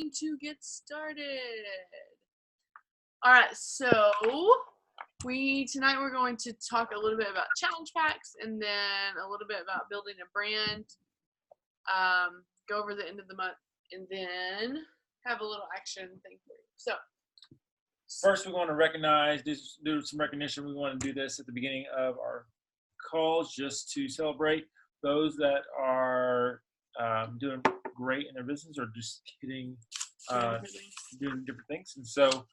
going to get started. All right, so tonight we're going to talk a little bit about challenge packs and then a little bit about building a brand, go over the end of the month, and then have a little action thing for you. So first we want to recognize, do some recognition. We want to do this at the beginning of our calls just to celebrate those that are doing great in their business or just doing different things. And so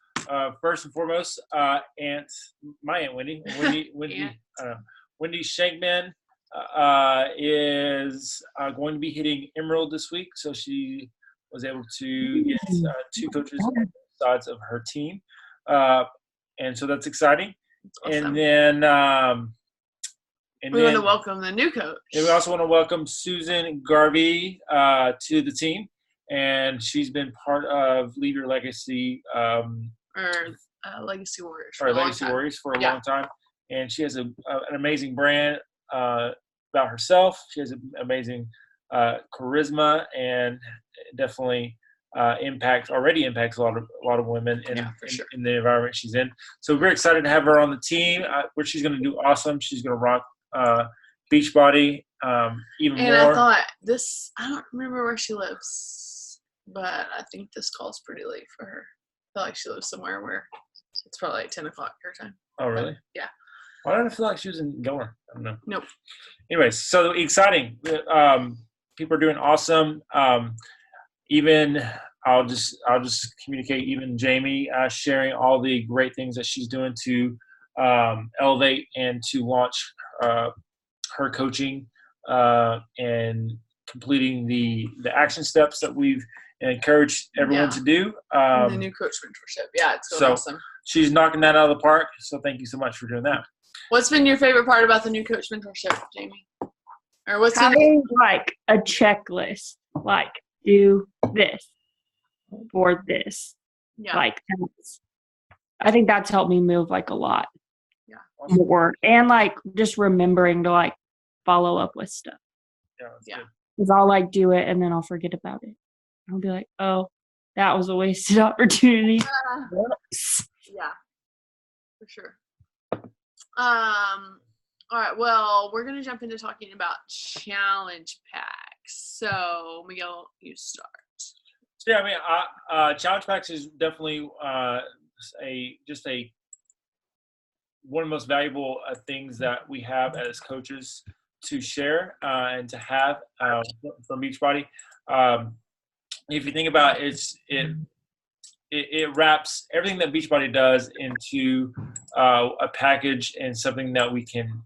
first and foremost, my Aunt Wendy Shankman is going to be hitting Emerald this week. So she was able to get 2 coaches on both sides of her team. And so that's exciting. Awesome. And then we want to welcome the new coach. And we also want to welcome Susan Garvey to the team. And she's been part of Leave Your Legacy Legacy Warriors. For a long time. And she has an amazing brand about herself. She has an amazing charisma and definitely already impacts a lot of women in the environment she's in. So we're very excited to have her on the team. Where she's going to do awesome. She's going to rock Beachbody even more. And I thought I don't remember where she lives, but I think this call's pretty late for her. I feel like she lives somewhere where it's probably like 10 o'clock her time. Oh, really? But, yeah. Why did I feel like she was in Gomer? I don't know. Nope. Anyways, so exciting. People are doing awesome. Even I'll just communicate. Even Jamie sharing all the great things that she's doing to elevate and to launch her coaching and completing the action steps that we've encouraged everyone to do. The new coach mentorship. Yeah, it's so awesome. She's knocking that out of the park. So thank you so much for doing that. What's been your favorite part about the new coach mentorship, Jamie? Or what's having like a checklist, like do this for this. Yeah. Like I think that's helped me move like a lot. Yeah. More. And like just remembering to like follow up with stuff. Yeah. Because I'll like do it and then I'll forget about it. I'll be like, oh, that was a wasted opportunity. Yeah. For sure. All right, well, we're going to jump into talking about challenge packs. So, Miguel, you start. So, yeah, I mean, challenge packs is definitely one of the most valuable things that we have as coaches to share and to have from Beachbody. If you think about it, it wraps everything that Beachbody does into a package and something that we can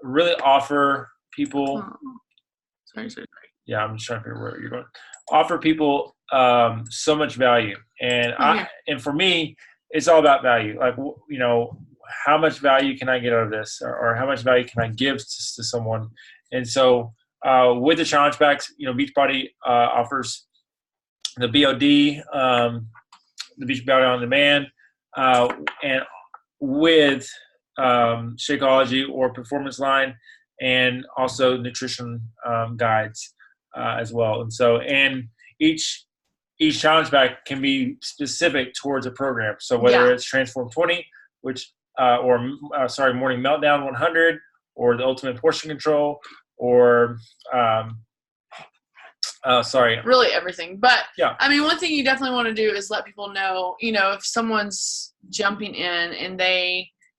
really offer people. Sorry. Yeah, I'm just trying to figure where you're going. Offer people so much value, and and for me, it's all about value. Like, how much value can I get out of this, or how much value can I give to someone? And so, with the challenge packs, Beachbody offers the BOD, the Beachbody on Demand, and with Shakeology or Performance Line, and also nutrition guides as well. And so, each challenge pack can be specific towards a program. So whether it's Transform 20, which Morning Meltdown 100, or the Ultimate Portion Control, or really everything. But yeah, I mean, one thing you definitely want to do is let people know, if someone's jumping in and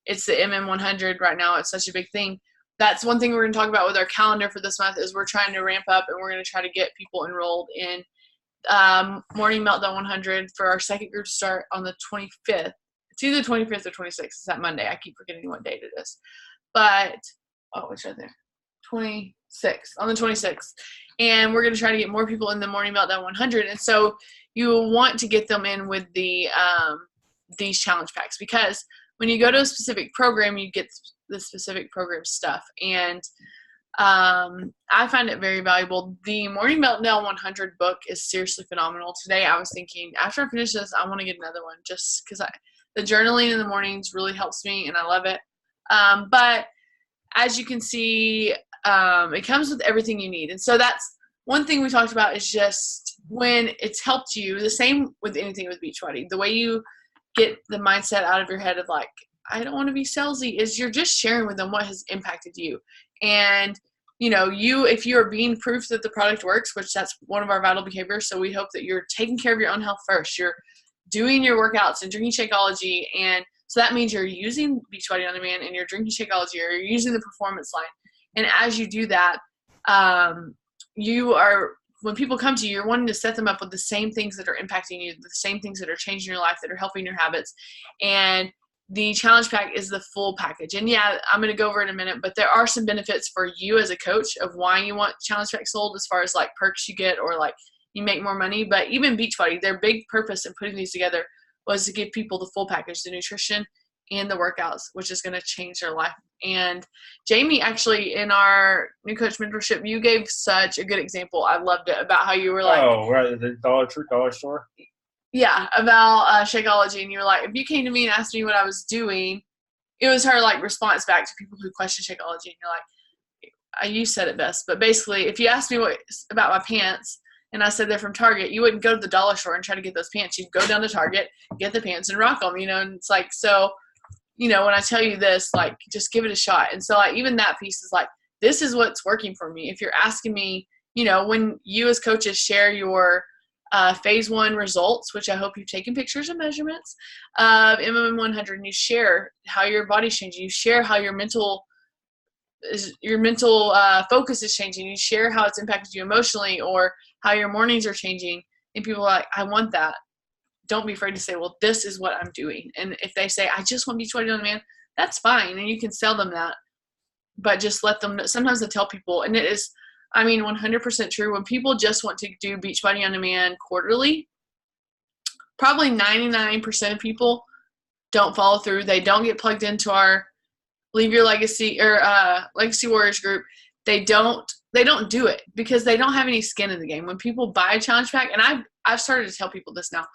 it's the MM100 right now, it's such a big thing. That's one thing we're going to talk about with our calendar for this month is we're trying to ramp up and we're going to try to get people enrolled in Morning Meltdown 100 for our second group to start on the 25th. It's either 25th or 26th. It's that Monday. I keep forgetting what date it is. But, it's right there. 26th. On the 26th. And we're going to try to get more people in the Morning Meltdown 100. And so you want to get them in with these challenge packs, because when you go to a specific program, you get the specific program stuff. And I find it very valuable. The Morning Meltdown 100 book is seriously phenomenal. Today I was thinking, after I finish this, I want to get another one just because the journaling in the mornings really helps me and I love it. But as you can see, it comes with everything you need. And so that's one thing we talked about, is just when it's helped you, the same with anything with Beachbody, the way you get the mindset out of your head of like, I don't want to be salesy, is you're just sharing with them what has impacted you. And, if you are being proof that the product works, which that's one of our vital behaviors. So we hope that you're taking care of your own health first. You're doing your workouts and drinking Shakeology. And so that means you're using Beachbody On Demand and you're drinking Shakeology, or you're using the Performance line. And as you do that, when people come to you, you're wanting to set them up with the same things that are impacting you, the same things that are changing your life, that are helping your habits. And the challenge pack is the full package. And yeah, I'm going to go over it in a minute, but there are some benefits for you as a coach of why you want challenge pack sold, as far as like perks you get or like you make more money. But even Beachbody, their big purpose in putting these together was to give people the full package, the nutrition and the workouts, which is going to change their life. And Jamie, actually, in our new coach mentorship, you gave such a good example. I loved it, about how you were like, oh, right, the dollar store. Yeah, about Shakeology, and you were like, if you came to me and asked me what I was doing, it was her like response back to people who question Shakeology, and you're like, you said it best, but basically, if you asked me about my pants, and I said they're from Target, you wouldn't go to the dollar store and try to get those pants. You'd go down to Target, get the pants, and rock them. And it's like, so, when I tell you this, like, just give it a shot. And so, like, even that piece is like, this is what's working for me. If you're asking me, when you as coaches share your phase 1 results, which I hope you've taken pictures and measurements of MMM100, and you share how your body's changing, you share how your mental focus is changing, you share how it's impacted you emotionally, or how your mornings are changing, and people are like, I want that. Don't be afraid to say, well, this is what I'm doing. And if they say, I just want Beachbody On Demand, that's fine, and you can sell them that, but just let them know. Sometimes I tell people, and it is 100% true, when people just want to do Beachbody On Demand quarterly, probably 99% of people don't follow through. They don't get plugged into our Leave Your Legacy or Legacy Warriors group. They don't do it because they don't have any skin in the game. When people buy a challenge pack, and I've started to tell people this now,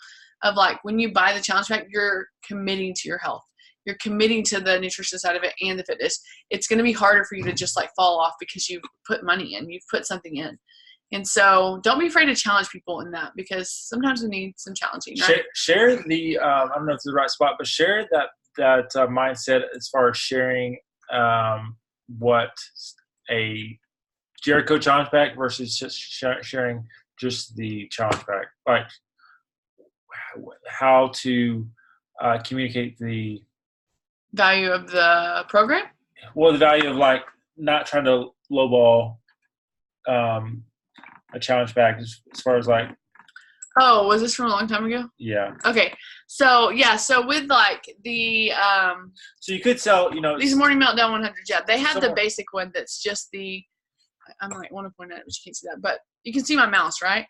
of like, when you buy the challenge pack, you're committing to your health. You're committing to the nutrition side of it and the fitness. It's going to be harder for you to just like fall off because you've put money in, you've put something in. And so don't be afraid to challenge people in that, because sometimes we need some challenging. Right? Share the, I don't know if it's the right spot, but share that mindset as far as sharing what a Jericho challenge pack versus just sharing just the challenge pack. Like how to communicate the value of the program? Well, the value of like not trying to lowball a challenge pack as far as like. Oh, was this from a long time ago? Yeah. Okay. So with like the so you could sell, these Morning Meltdown 100. Yeah, they have the basic one that's just the. I might want to point out, but you can't see that. But you can see my mouse, right?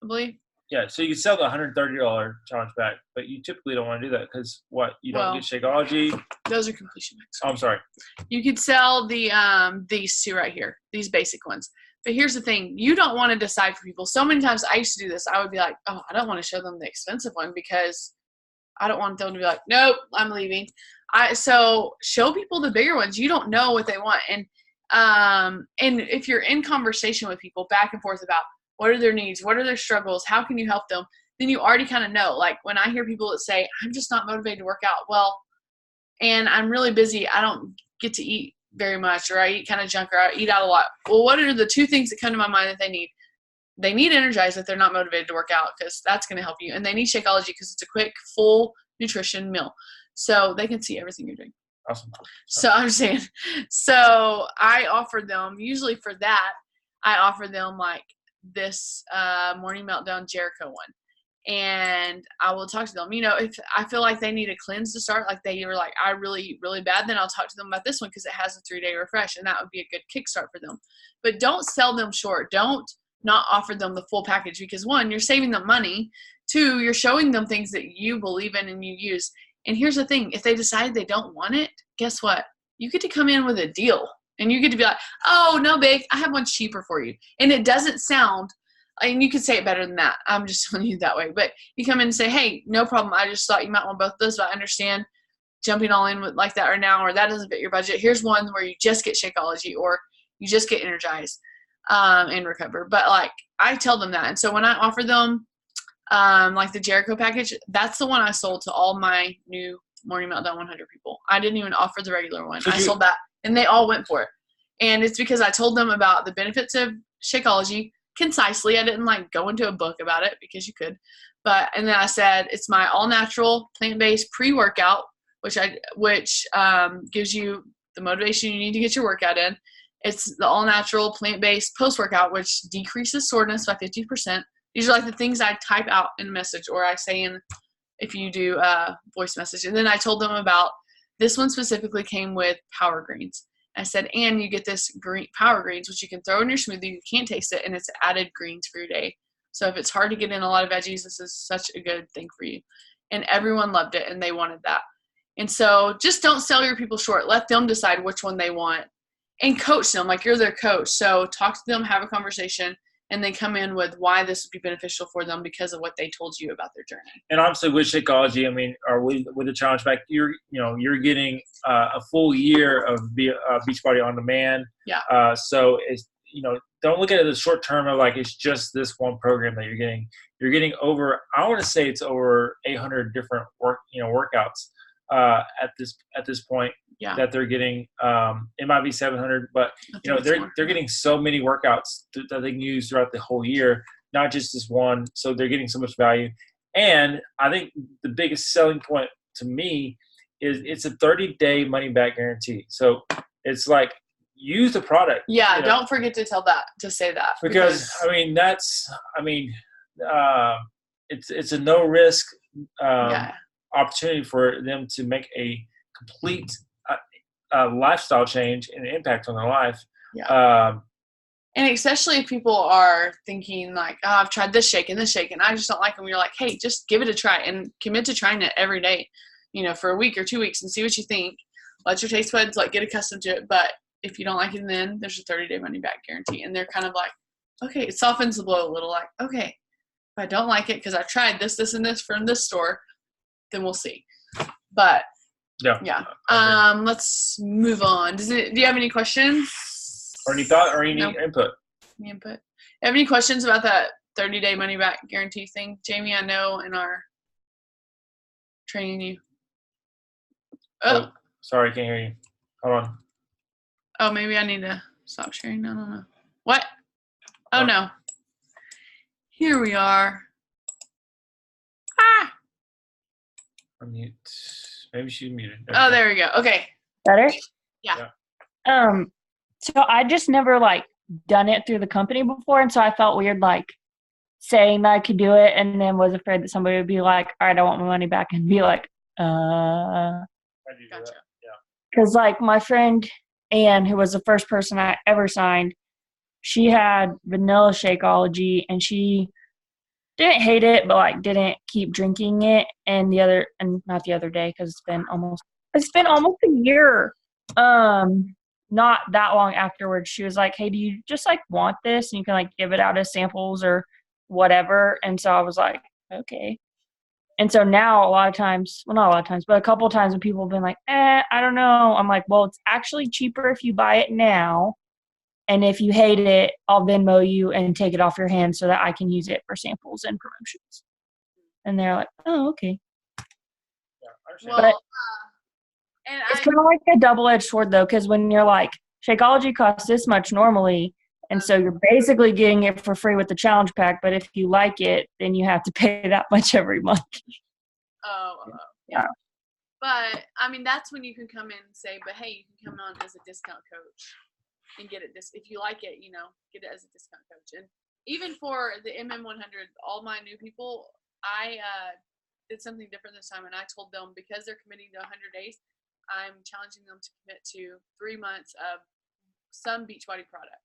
I believe. Yeah, so you can sell the $130 challenge pack, but you typically don't want to do that because you don't get Shakeology. Those are completion packs. Oh, I'm sorry. You could sell these two right here, these basic ones. But here's the thing: you don't want to decide for people. So many times I used to do this. I would be like, oh, I don't want to show them the expensive one because I don't want them to be like, nope, I'm leaving. So show people the bigger ones. You don't know what they want, and if you're in conversation with people back and forth about what are their needs, what are their struggles, how can you help them, then you already kind of know. Like when I hear people that say, I'm just not motivated to work out, well, and I'm really busy, I don't get to eat very much, or I eat kind of junk, or I eat out a lot. Well, what are the two things that come to my mind that they need? They need Energize if they're not motivated to work out, because that's going to help you. And they need Shakeology because it's a quick, full nutrition meal. So they can see everything you're doing. Awesome. So I'm saying, so I offered them, usually for that, I offer them like this Morning Meltdown Jericho one. And I will talk to them. If I feel like they need a cleanse to start, like they were like, I really eat really bad, then I'll talk to them about this one because it has a 3-day refresh, and that would be a good kickstart for them. But don't sell them short. Don't not offer them the full package, because 1, you're saving them money. 2, you're showing them things that you believe in and you use. And here's the thing: if they decide they don't want it, guess what? You get to come in with a deal, and you get to be like, oh, no, babe, I have one cheaper for you. And it doesn't sound, and you could say it better than that. I'm just telling you that way. But you come in and say, hey, no problem. I just thought you might want both of those, but I understand jumping all in with like that right now, or that doesn't fit your budget. Here's one where you just get Shakeology, or you just get Energize. and recover. But like I tell them that. And so when I offer them like the Jericho package, that's the one I sold to all my new Morning Meltdown 100 people. I didn't even offer the regular one. I sold that and they all went for it. And it's because I told them about the benefits of Shakeology concisely. I didn't like go into a book about it because you could. And then I said, it's my all natural plant-based pre-workout, which gives you the motivation you need to get your workout in. It's the all natural plant-based post-workout, which decreases soreness by 50%. These are like the things I type out in a message or I say if you do a voice message. And then I told them about this one specifically came with Power Greens. I said, and you get this green Power Greens, which you can throw in your smoothie. You can't taste it, and it's added greens for your day. So if it's hard to get in a lot of veggies, this is such a good thing for you. And everyone loved it, and they wanted that. And so just don't sell your people short. Let them decide which one they want and coach them like you're their coach. So talk to them, have a conversation, and they come in with why this would be beneficial for them because of what they told you about their journey. And obviously with Shakeology, I mean, or with the Challenge Pack, you're getting a full year of Beachbody On Demand. Yeah. So it's, don't look at it as short term of like it's just this one program that you're getting. You're getting over, I want to say it's over 800 different workouts at this point. Yeah. That they're getting. It might be 700, but they're getting so many workouts that they can use throughout the whole year, not just this one. So they're getting so much value. And I think the biggest selling point to me is it's a 30-day money back guarantee. So it's like use the product. Yeah, don't forget to say that because it's a no risk opportunity for them to make a complete lifestyle change and impact on their life. Yeah. And especially if people are thinking like, oh, I've tried this shake and I just don't like them. You're like, hey, just give it a try and commit to trying it every day, for a week or 2 weeks and see what you think. Let your taste buds get accustomed to it. But if you don't like it, then there's a 30-day money back guarantee. And they're kind of like, okay, it softens the blow a little. Like, okay, if I don't like it because I've tried this, and this from this store, then we'll see. But yeah. Let's move on. Do you have any questions? Or any thought or any input? Any input? Have any questions about that 30-day money back guarantee thing? Jamie, I know in our training you. Oh, sorry, can't hear you. Hold on. Oh, maybe I need to stop sharing. I don't know. What? Oh, no. Here we are. Unmute. Maybe she's muted. There we go. Okay. Better? Yeah. So I just never done it through the company before, and so I felt weird saying that I could do it, and then was afraid that somebody would be like, all right, I want my money back, and be like, Gotcha. Yeah. Because my friend Anne, who was the first person I ever signed, she had vanilla Shakeology, and she didn't hate it, but didn't keep drinking it. And not the other day, because it's been almost a year. Not that long afterwards, she was like, hey, do you just want this? And you can give it out as samples or whatever. And so I was like, okay. And so now a couple of times when people have been like, I don't know. I'm like, well, it's actually cheaper if you buy it now. And if you hate it, I'll Venmo you and take it off your hands so that I can use it for samples and promotions. And they're like, oh, okay. Yeah, but it's kind of like a double-edged sword, though, because when you're Shakeology costs this much normally, and so you're basically getting it for free with the challenge pack, but if you like it, then you have to pay that much every month. Yeah. But, that's when you can come in and say, but hey, you can come on as a discount coach and get it. If you like it, get it as a discount coach. And even for the MM100, all my new people, I did something different this time, and I told them because they're committing to 100 days, I'm challenging them to commit to 3 months of some Beachbody product,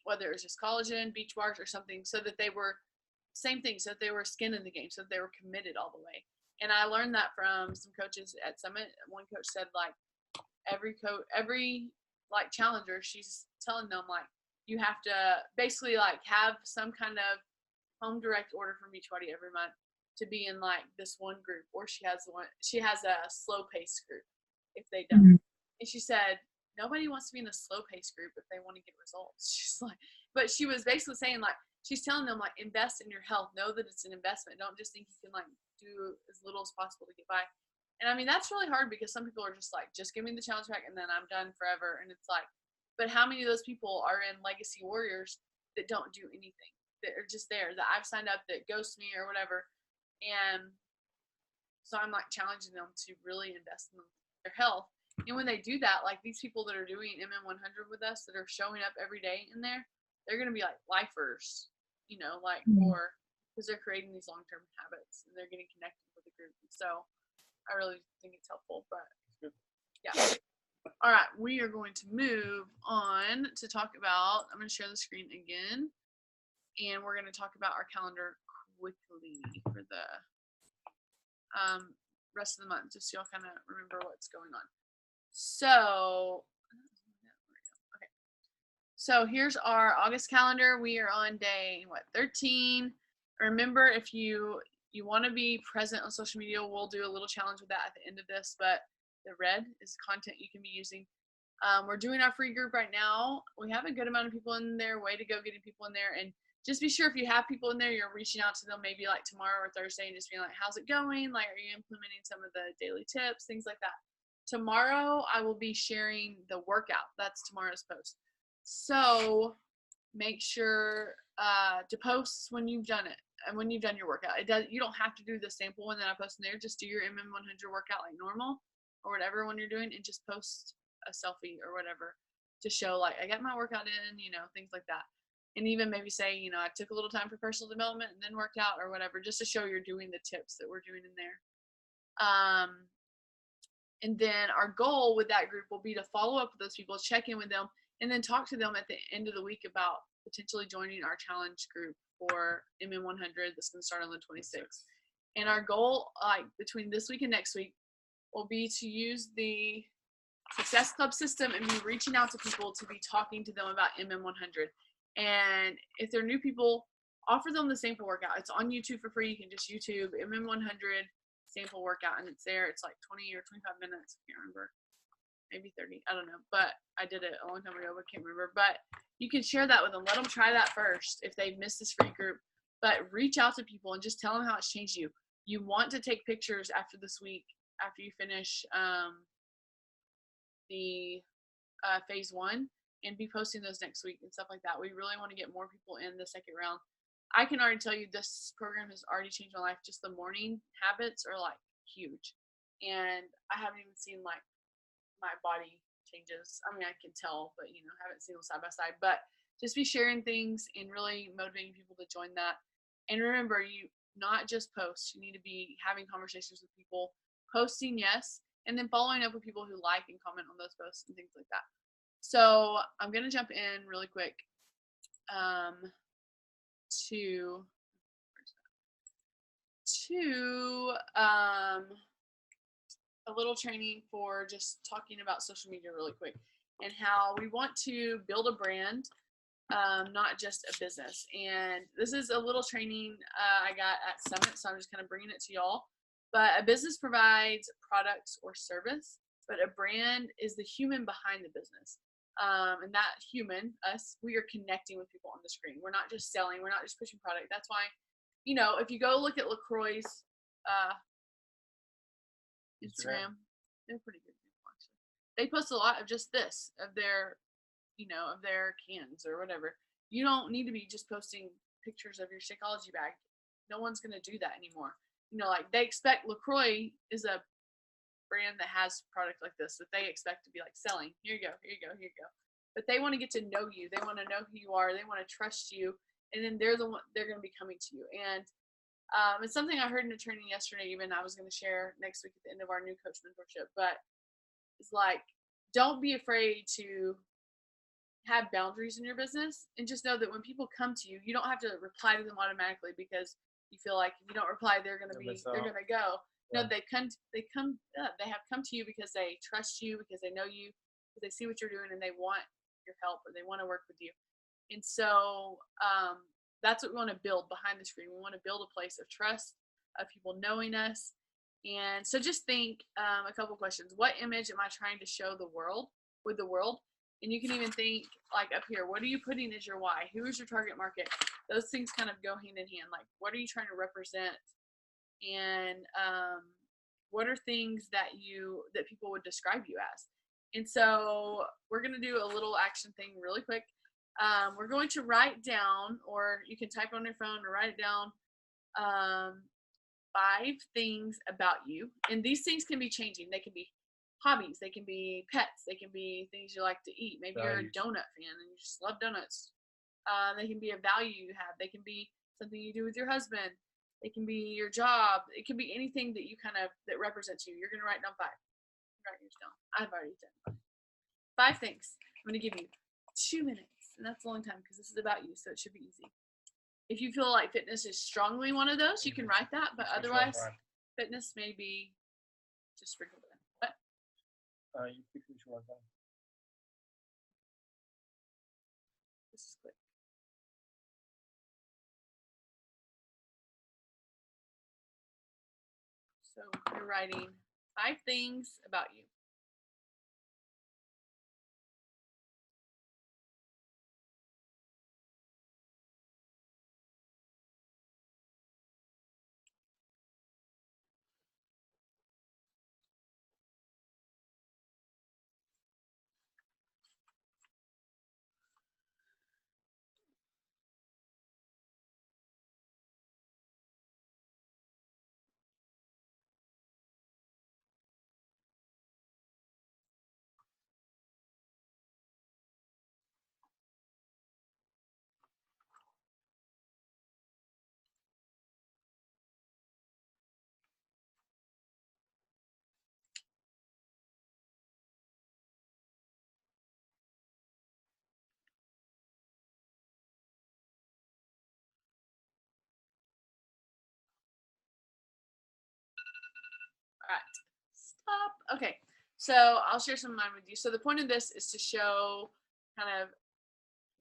whether it was just collagen, beach bars, or something, so that they were same thing, so that they were skin in the game, so that they were committed all the way. And I learned that from some coaches at Summit. One coach said every challenger, she's telling them you have to basically have some kind of home direct order from Beachbody every month to be in this one group, or she has a slow pace group if they don't. Mm-hmm. And she said nobody wants to be in a slow pace group if they want to get results. She's like, but she was basically saying like, she's telling them like, invest in your health. Know that it's an investment. Don't just think you can like do as little as possible to get by. And I mean, that's really hard because some people are just like, just give me the challenge pack and then I'm done forever. And it's like, but how many of those people are in Legacy Warriors that don't do anything, that are just there, that I've signed up, that ghost me or whatever. And so I'm like challenging them to really invest in their health. And when they do that, like these people that are doing MM100 with us, that are showing up every day in there, they're going to be like lifers, you know, like for, because they're creating these long-term habits and they're getting connected with the group. And so I really think it's helpful, but yeah. All right, we are going to move on to talk about, I'm going to share the screen again, and we're going to talk about our calendar quickly for the rest of the month, just so y'all kind of remember what's going on. So, okay. So here's our August calendar. We are on day, 13. Remember, if you want to be present on social media, we'll do a little challenge with that at the end of this, but the red is content you can be using. We're doing our free group right now. We have a good amount of people in there. Way to go getting people in there. And just be sure if you have people in there, you're reaching out to them maybe like tomorrow or Thursday and just being like, how's it going? Like, are you implementing some of the daily tips, things like that? Tomorrow, I will be sharing the workout. That's tomorrow's post. So make sure to post when you've done it and when you've done your workout. You don't have to do the sample one that I post in there. Just do your MM100 workout like normal or whatever one you're doing, and just post a selfie or whatever to show like I got my workout in, you know, things like that. And even maybe say, you know, I took a little time for personal development and then worked out or whatever, just to show you're doing the tips that we're doing in there. And then our goal with that group will be to follow up with those people, check in with them, and then talk to them at the end of the week about potentially joining our challenge group for MM100 that's going to start on the 26th. And our goal, like between this week and next week, will be to use the Success Club system and be reaching out to people to be talking to them about MM100. And if they're new people, offer them the sample workout. It's on YouTube for free. You can just YouTube MM100 sample workout, and it's there. It's like 20 or 25 minutes. I can't remember. Maybe 30. I don't know. But I did it a long time ago, but I can't remember. But you can share that with them. Let them try that first if they've missed this free group. But reach out to people and just tell them how it's changed you. You want to take pictures after this week, after you finish the phase 1, and be posting those next week and stuff like that. We really want to get more people in the second round. I can already tell you this program has already changed my life. Just the morning habits are like huge. And I haven't even seen like my body changes. I mean, I can tell, but you know, haven't seen them side by side. But just be sharing things and really motivating people to join that. And remember, you not just post. You need to be having conversations with people, posting, yes, and then following up with people who like and comment on those posts and things like that. So I'm gonna jump in really quick to a little training for just talking about social media really quick and how we want to build a brand, not just a business. And this is a little training I got at Summit, so I'm just kind of bringing it to y'all. But a business provides products or service, but a brand is the human behind the business. And that human, us, we are connecting with people on the screen. We're not just selling. We're not just pushing product. That's why, you know, if you go look at LaCroix's Instagram, they're pretty good people, actually. They post a lot of just this, of their, you know, of their cans or whatever. You don't need to be just posting pictures of your Shakeology bag. No one's going to do that anymore. You know, like they expect LaCroix is a brand that has product like this that they expect to be like selling. Here you go, here you go, here you go. But they want to get to know you. They want to know who you are. They want to trust you, and then they're the one. They're going to be coming to you. And it's something I heard in a training yesterday. Even I was going to share next week at the end of our new coach mentorship. But it's like, don't be afraid to have boundaries in your business, and just know that when people come to you, you don't have to reply to them automatically because you feel like if you don't reply, they're going to go. No, they have come to you because they trust you, because they know you, because they see what you're doing and they want your help or they want to work with you. And so that's what we want to build behind the screen. We want to build a place of trust, of people knowing us. And so just think a couple questions. What image am I trying to show the world with the world. And you can even think like up here, what are you putting as your why? Who is your target market? Those things kind of go hand in hand. Like, what are you trying to represent? And what are things that people would describe you as? And so we're going to do a little action thing really quick. We're going to write down, or you can type on your phone or write it down, 5 things about you. And these things can be changing. They can be hobbies, they can be pets, they can be things you like to eat. Maybe you're a donut fan and you just love donuts. They can be a value you have. They can be something you do with your husband. It can be your job. It can be anything that you that represents you. You're going to write down 5. Write yours down. I've already done 5 things. I'm going to give you 2 minutes, and that's a long time because this is about you, so it should be easy. If you feel like fitness is strongly one of those, you can write that, but otherwise, fitness may be just sprinkled in. What? You pick which one. This is quick. So you're writing 5 things about you. All right, stop. Okay, so I'll share some of mine with you. So the point of this is to show kind of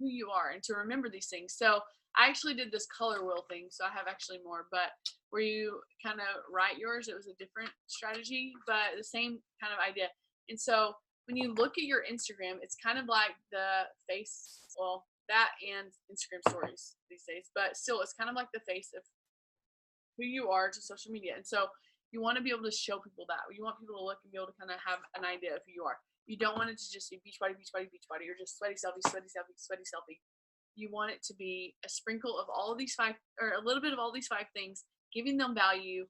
who you are and to remember these things. So I actually did this color wheel thing, so I have actually more, but where you kind of write yours, it was a different strategy, but the same kind of idea. And so when you look at your Instagram, it's kind of like the face, well, that and Instagram stories these days, but still it's kind of like the face of who you are to social media. And so you want to be able to show people that. You want people to look and be able to kind of have an idea of who you are. You don't want it to just be beach body, beach body, beach body, or just sweaty selfie, sweaty selfie, sweaty selfie. You want it to be a sprinkle of all of these 5, or a little bit of all these 5 things, giving them value,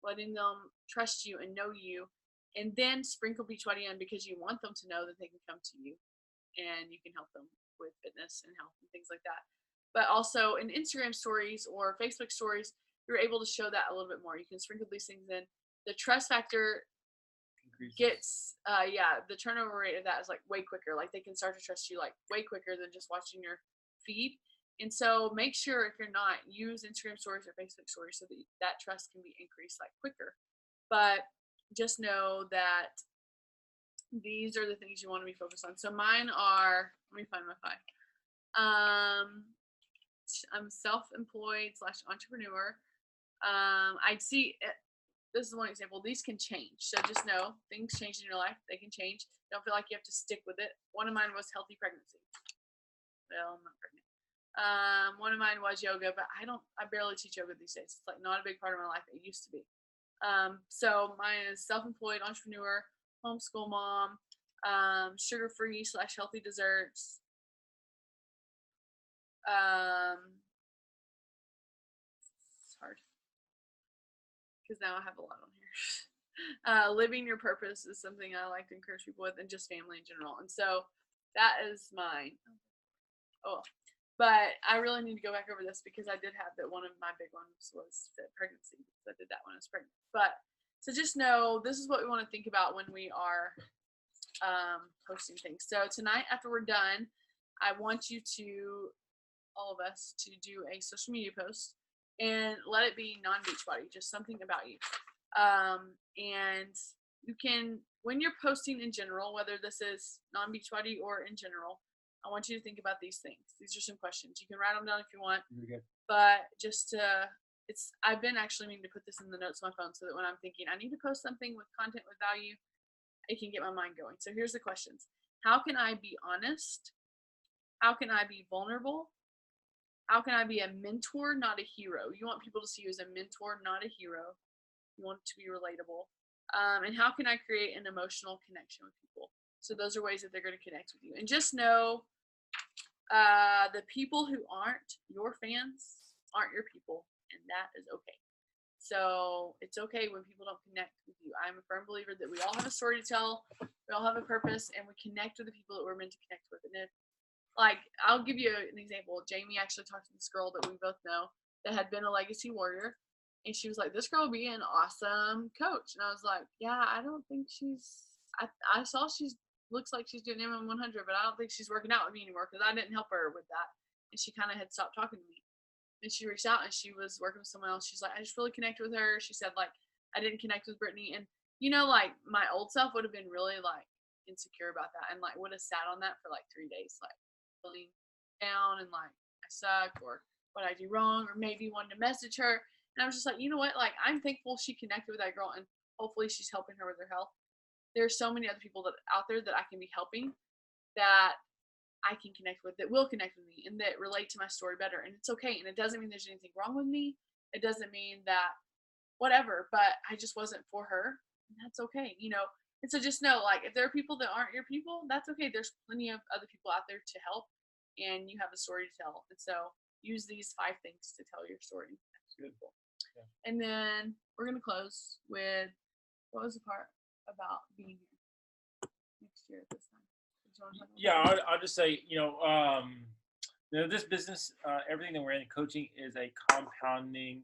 letting them trust you and know you, and then sprinkle Beachbody in because you want them to know that they can come to you and you can help them with fitness and health and things like that. But also in Instagram stories or Facebook stories, you're able to show that a little bit more. You can sprinkle these things in. The trust factor gets, the turnover rate of that is like way quicker. Like they can start to trust you like way quicker than just watching your feed. And so make sure if you're not, use Instagram stories or Facebook stories so that that trust can be increased like quicker. But just know that these are the things you want to be focused on. So mine are, let me find my 5. I'm self-employed / entrepreneur. I'd see, this is one example. These can change. So just know things change in your life. They can change. Don't feel like you have to stick with it. One of mine was healthy pregnancy. Well, I'm not pregnant. One of mine was yoga, but I barely teach yoga these days. It's like not a big part of my life. It used to be. So mine is self-employed entrepreneur, homeschool mom, sugar-free / healthy desserts. It's hard because now I have a lot on here. Living your purpose is something I like to encourage people with, and just family in general. And so that is mine. Oh, but I really need to go back over this because I did have that. One of my big ones was pregnancy. So I did that when I was pregnant. But so just know this is what we want to think about when we are posting things. So tonight after we're done, I want you to, all of us, to do a social media post and let it be non-Beachbody, just something about you. And you can, when you're posting in general, whether this is non-Beachbody or in general, I want you to think about these things. These are some questions. You can write them down if you want. But just I've been actually meaning to put this in the notes on my phone so that when I'm thinking I need to post something with content with value, it can get my mind going. So here's the questions. how can I be honest? How can I be vulnerable? How can I be a mentor, not a hero? You want people to see you as a mentor, not a hero. You want it to be relatable. And how can I create an emotional connection with people? So those are ways that they're going to connect with you. And just know the people who aren't your fans aren't your people, and that is okay. So it's okay when people don't connect with you. I'm a firm believer that we all have a story to tell, we all have a purpose, and we connect with the people that we're meant to connect with. And if, like, I'll give you an example. Jamie actually talked to this girl that we both know that had been a legacy warrior, and she was like, "This girl would be an awesome coach." And I was like, "Yeah, I don't think she's. I saw she's looks like she's doing MM 100, but I don't think she's working out with me anymore because I didn't help her with that." And she kind of had stopped talking to me. And she reached out and she was working with someone else. She's like, "I just really connected with her." She said, like, "I didn't connect with Brittany." And, like, my old self would have been really, like, insecure about that and, like, would have sat on that for, like, 3 days, like, feeling down and, like, I suck or what I do wrong, or maybe wanted to message her. And I was just like, you know what? Like, I'm thankful she connected with that girl and hopefully she's helping her with her health. There's so many other people that out there that I can be helping that I can connect with, that will connect with me and that relate to my story better. And it's okay. And it doesn't mean there's anything wrong with me. It doesn't mean that whatever, but I just wasn't for her. And that's okay, And so just know, like, if there are people that aren't your people, that's okay. There's plenty of other people out there to help, and you have a story to tell. And so use these 5 things to tell your story. That's beautiful. Yeah. And then we're going to close with, what was the part about being here next year at this time? Yeah, I'll just say, this business, everything that we're in, coaching is a compounding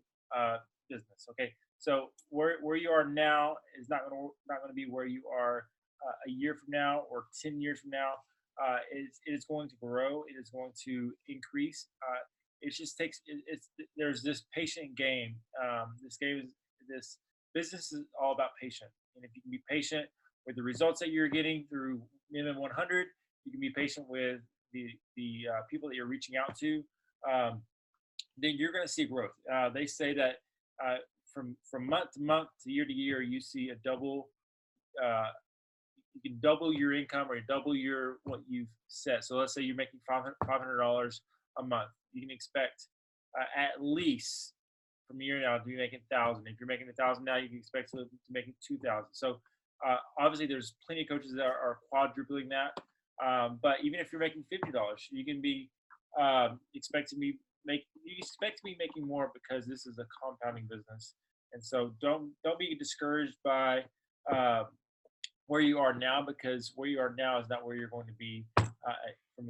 business. Okay, so where you are now is not going to be where you are a year from now or 10 years from now. It is going to grow. It is going to increase. It just takes. There's this patient game. This business is all about patience. And if you can be patient with the results that you're getting through MM 100, you can be patient with the people that you're reaching out to. Then you're going to see growth. They say that from month to month to year, you see a double. You can double your income or double what you've set. So let's say you're making $500 a month. You can expect at least from a year now to be making $1,000. If you're making $1,000 now, you can expect to making $2,000. So obviously, there's plenty of coaches that are quadrupling that. But even if you're making $50, you can be expect to be making more, because this is a compounding business. And so don't be discouraged by where you are now, because where you are now is not where you're going to be from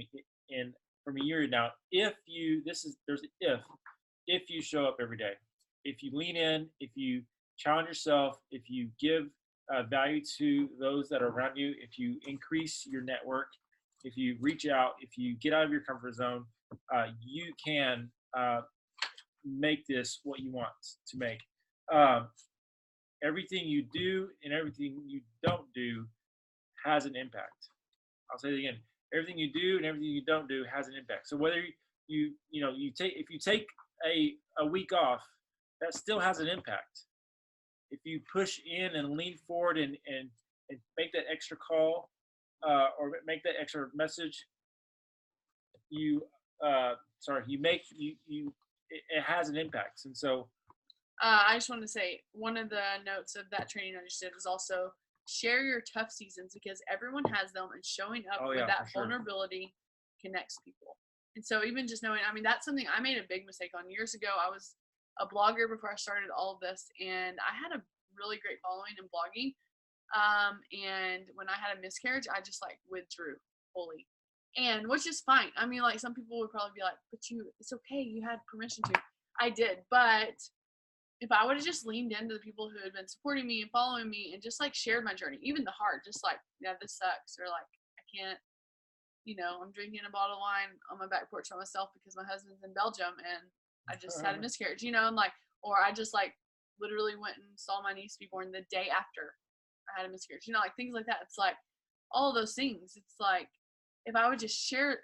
a year now. If you show up every day, if you lean in, if you challenge yourself, if you give value to those that are around you, if you increase your network, if you reach out, if you get out of your comfort zone, you can make this what you want to make. Everything you do and everything you don't do has an impact. I'll say it again. Everything you do and everything you don't do has an impact. So whether you take a week off, that still has an impact. If you push in and lean forward and make that extra call or make that extra message, it has an impact. And so I just want to say, one of the notes of that training I just did is also share your tough seasons, because everyone has them, and showing up with that vulnerability connects people. And so even just knowing, that's something I made a big mistake on years ago. I was a blogger before I started all of this, and I had a really great following in blogging. And when I had a miscarriage, I just withdrew fully, and which is fine. Some people would probably be like, "But it's okay. You had permission to." I did, but if I would have just leaned into the people who had been supporting me and following me and just shared my journey, even the hard, just yeah, this sucks, or I can't, I'm drinking a bottle of wine on my back porch by myself because my husband's in Belgium and I just had a miscarriage, and or I just literally went and saw my niece be born the day after I had a miscarriage, things like that. It's all of those things. It's if I would have shared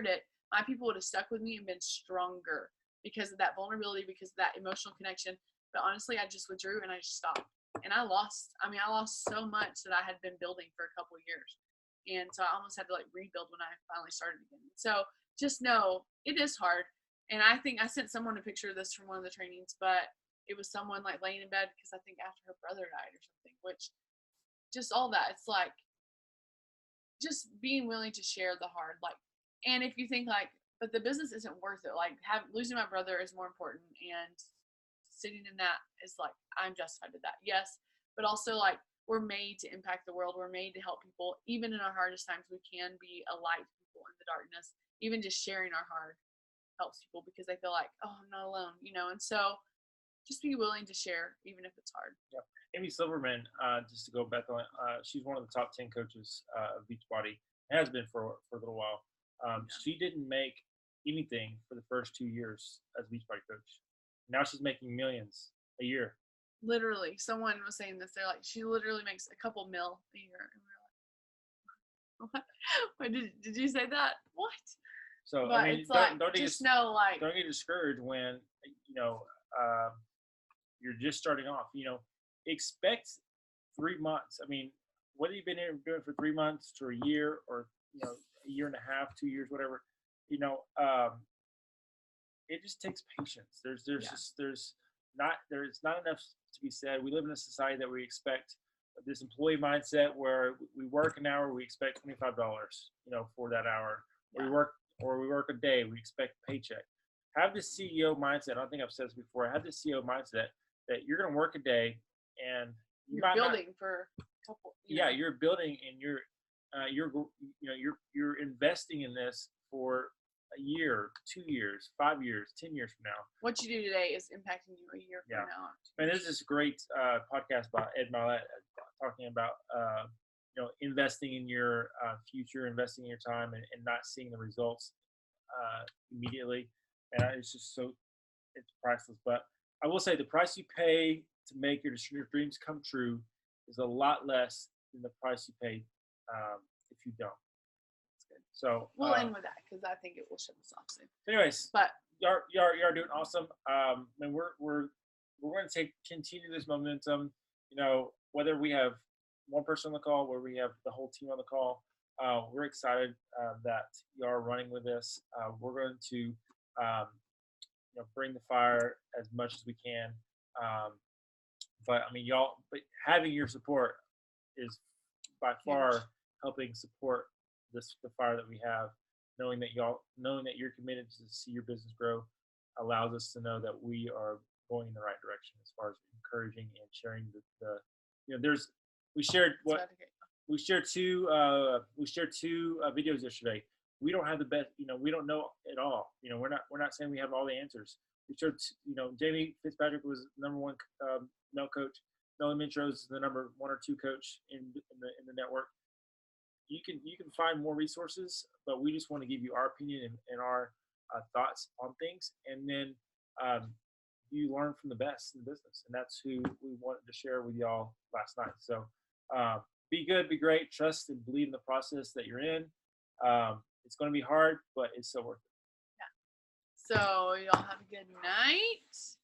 it, my people would have stuck with me and been stronger because of that vulnerability, because of that emotional connection. But honestly, I just withdrew and I just stopped. And I lost so much that I had been building for a couple of years. And so I almost had to like rebuild when I finally started again. So just know it is hard. And I think I sent someone a picture of this from one of the trainings, but it was someone like laying in bed because I think after her brother died or something, which just all that. It's like just being willing to share the hard, like, and if you think like, but the business isn't worth it. Like losing my brother is more important, and sitting in that is like, I'm justified with that. Yes. But also like, we're made to impact the world. We're made to help people. Even in our hardest times, we can be a light to people in the darkness. Even just sharing our hard helps people because they feel like, oh, I'm not alone, and so just be willing to share, even if it's hard. Yep. Amy Silverman, just to go back on, she's one of the top 10 coaches of Beachbody, has been for a little while. She didn't make anything for the first 2 years as a Beachbody coach. Now she's making millions a year. Literally, someone was saying this. They're like, she literally makes a couple mil a year. And we're like, what? What did you say that? What? So but I mean, it's like, don't get discouraged when you're just starting off. Expect 3 months. I mean, whether you've been doing it for 3 months to a year or a year and a half, 2 years, whatever, it just takes patience. There's not enough to be said. We live in a society that we expect this employee mindset where we work an hour, we expect $25, for that hour. Yeah. We work a day, we expect a paycheck. Have this CEO mindset. I don't think I've said this before. Have this CEO mindset that you're going to work a day and you're building for a couple. Yeah, you're building and you're investing in this for a year, 2 years, 5 years, 10 years from now. What you do today is impacting you a year from now. And there's this great podcast by Ed Mylett talking about investing in your future, investing in your time, and not seeing the results immediately. And it's just it's priceless. But I will say the price you pay to make your dreams come true is a lot less than the price you pay if you don't. So we'll end with that because I think it will shut us off soon. Anyways, but you're doing awesome. And we're going to continue this momentum. Whether we have one person on the call, where we have the whole team on the call, we're excited that you are running with this. We're going to bring the fire as much as we can. But I mean, but having your support is by far helping support the fire that we have. Knowing that you're committed to see your business grow allows us to know that we are going in the right direction as far as encouraging and sharing we shared two videos yesterday. We don't have the best, we don't know it all. We're not saying we have all the answers. We showed, Jamie Fitzpatrick was number one male coach. Melanie Montrose is the number 1 or 2 coach in the network. You can find more resources, but we just want to give you our opinion and our thoughts on things, and then you learn from the best in the business, and that's who we wanted to share with y'all last night. So be good, be great, trust and believe in the process that you're in. It's going to be hard, but it's so worth it. Yeah. So y'all have a good night.